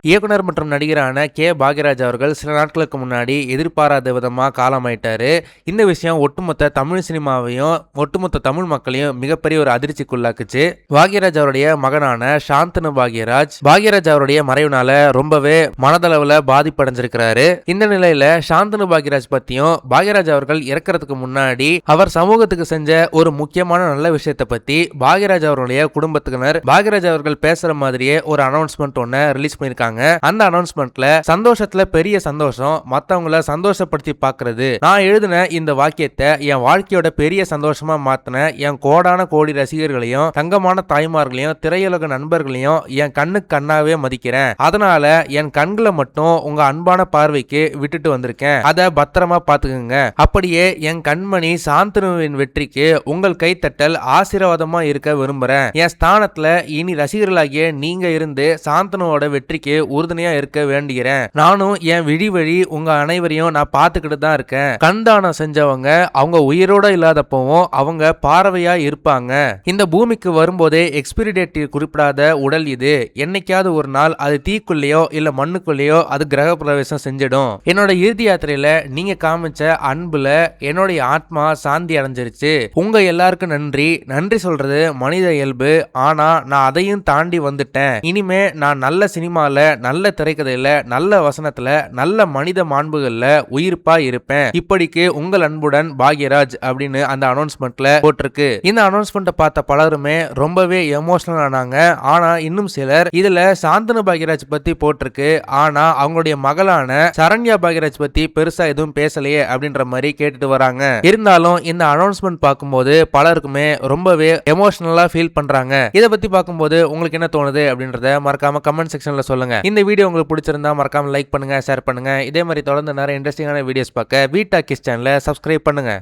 இயக்குனர் மற்றும் நடிகரான கே பாக்யராஜ் அவர்கள் சில நாட்களுக்கு முன்னாடி எதிர்பாராத விதமாக காலமாயிட்டாரு. இந்த விஷயம் ஒட்டுமொத்த தமிழ் சினிமாவையும் ஒட்டுமொத்த தமிழ் மக்களையும் மிகப்பெரிய ஒரு அதிர்ச்சிக்குள்ளாக்குச்சு. பாக்யராஜ் அவருடைய மகனான சாந்தனு பாக்யராஜ் அவருடைய மறைவுனால ரொம்பவே மனதளவுல பாதிப்படைஞ்சிருக்கிறாரு. இந்த நிலையில சாந்தனு பாக்யராஜ் பத்தியும் பாக்யராஜ் அவர்கள் இறக்கிறதுக்கு முன்னாடி அவர் சமூகத்துக்கு செஞ்ச ஒரு முக்கியமான நல்ல விஷயத்தை பத்தி பாக்யராஜ் அவருடைய குடும்பத்தினர் பாக்யராஜ் அவர்கள் பேசுற மாதிரியே ஒரு அனௌன்ஸ்மெண்ட் ஒன்னு ரிலீஸ் பண்ணிருக்காங்க. அந்த அனௌன்ஸ்மெண்ட்ல சந்தோஷத்துல பெரிய சந்தோஷம் மத்தவங்கள சந்தோஷப்படுத்தி பாக்குறது. நான் எழுதின இந்த வாக்கியத்தை என் வாழ்க்கையோட பெரிய சந்தோஷமா மாத்தின என் கோடான கோடி ரசிகர்களையும் தங்கமான தாய்மார்களையும் திரையுலக நண்பர்களையும் என் கண்ணுக்கு கண்ணாவே மதிக்கிறேன். அதனால என் கண்களை மட்டும் உங்க அன்பான பார்வைக்கு விட்டுட்டு வந்திருக்கேன். அதை பத்திரமா பாத்துக்குங்க. அப்படியே என் கண்மணி சாந்தனுவின் வெற்றிக்கு உங்கள் கைத்தட்டல் ஆசீர்வாதமா இருக்க விரும்புறேன். என் ஸ்தானத்துல இனி ரசிகர்களாகிய நீங்க இருந்து சாந்தனுவோட வெற்றிக்கு உறுதுணையா இருக்க வேண்டுகிறேன். நானும் என் விழி வழி உங்க அனைவரையும் நான் பார்த்துக்கிட்டு தான் இருக்கேன். கண் தானம் செஞ்சவங்க அவங்க உயிரோட இல்லாதப்பவும் அவங்க பார்வையா இருப்பாங்க. இந்த பூமிக்கு வரும்போதே எக்ஸ்பிரி டேட் குறிப்பிடாத உடல் இது. என்னைக்காவது ஒரு நாள் அது தீக்குள்ளேயோ இல்ல மண்ணுக்குள்ளேயோ அது கிரக பிரவேசம் செஞ்சிடும். என்னோட இறுதி யாத்திரையில நீங்க காமிச்ச அன்புல என்னுடைய ஆத்மா சாந்தி அடைஞ்சிருச்சு. உங்க எல்லாருக்கும் நன்றி சொல்றது மனித இயல்பு. ஆனா நான் அதையும் தாண்டி வந்துட்டேன். இனிமே நான் நல்ல சினிமால நல்ல திரைக்கதையில நல்ல வசனத்துல நல்ல மனித மாண்புகள்ல உயிர்ப்பா இருப்பேன். இப்படிக்கு உங்கள் அன்புடன் பாக்யராஜ் அப்படின்னு அந்த அனௌன்ஸ்மெண்ட்ல போட்டிருக்கு. இந்த அனௌன்ஸ்மெண்ட்டை பார்த்த பலருமே ரொம்பவே எமோஷனல் ஆனாங்க. ஆனா இன்னும் சிலர் இதுல சாந்தனு பாக்யராஜ் பத்தி போட்டிருக்கு, ஆனா அவங்களுடைய மகளான சரண்யா பாக்யராஜ் பத்தி பெருசா எதுவும் பேசலையே அப்படின்ற மாதிரி கேட்டுட்டு வராங்க. இருந்தாலும் இந்த அனௌன்ஸ்மெண்ட் பார்க்கும்போது பலருக்குமே ரொம்பவே எமோஷனலா ஃபீல் பண்றாங்க. இதை பத்தி பார்க்கும்போது உங்களுக்கு என்ன தோணுது அப்படின்றத மறக்காம கமெண்ட் செக்ஷன்ல சொல்லுங்க. இந்த வீடியோ உங்களுக்கு பிடிச்சிருந்தா மறக்காம லைக் பண்ணுங்க, ஷேர் பண்ணுங்க. இதே மாதிரி தொடர்ந்து நிறைய இன்ட்ரெஸ்டிங்கான வீடியோஸ் பார்க்க வீ டாக்கீஸ் சேனலை சப்ஸ்கிரைப் பண்ணுங்க.